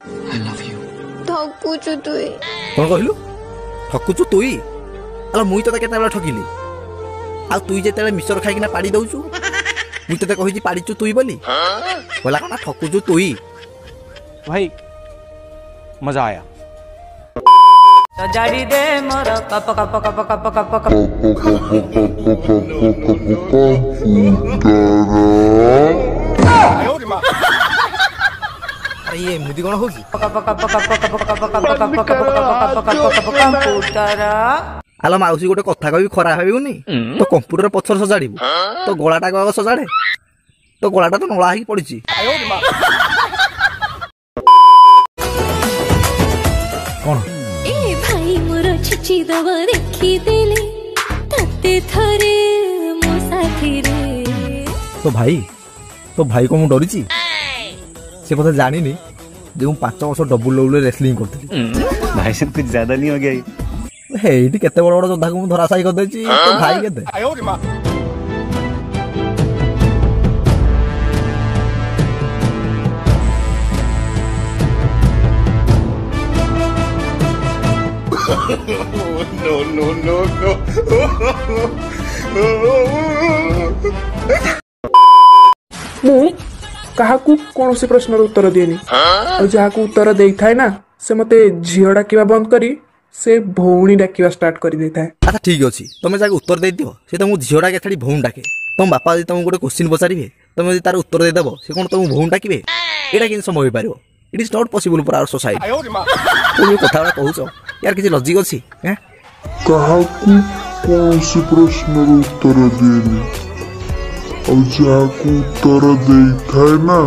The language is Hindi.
I love you. ଠକୁଛୁ ତୁଇ कौन कहलु ठकुचु तुई अला मुई तो केते बेला ठकिली आ तुई जेते मिसर खाइकिना पाड़ी दउचु मुई तो कहिची पाड़ीचु तुई बोली बोला कना ठकुचु तुई भाई मजा आया। सजाड़ी दे मोर कप कप कप कप कप कप अरे ये मुदी कोन होगी कंप्यूटर आला माउसी गोटे कथा कहबी खरा हेबुनी तो कंप्यूटर पछर सजाड़ीबू तो गलाटा को सजाड़े तो गलाटा तो नळा ही पड़िची कोन ए भाई मोर छिछि दवा देखि देले तते थरे मो साथी रे तो भाई को मु डरिची से कथा जानी नहीं जो 5 वर्ष डबल डबल रेसलिंग करथली भाई से कुछ ज्यादा नहीं हो गया हेडी केते बड़ बड़ जोधा को धरा साई कर देची तो भाई केते मु काहाकू कौन सी प्रश्न उत्तर दिएनी और जहाकू उत्तर देई थाए ना से मते झियो डाकिबा बंद करी से भौणी डाकिबा स्टार्ट करी देई थाए। अच्छा ठीक अछि तमे जाके उत्तर दे दियो से तुम झियोडा के छाड़ी भौन डाके तुम बापा जदि तुमको गोटे क्वेश्चन पचारिबे तुम जदि तार उत्तर दे देबो से कोन तुम भौन डाकिबे एटा किन संभव होई पारिबो it is not possible for our society तुम कथा कहूछ यार किछि लॉजिक अछि हैं काहाकू कौन सी प्रश्न उत्तर देनी और जाकू उत्तर देई थाए ना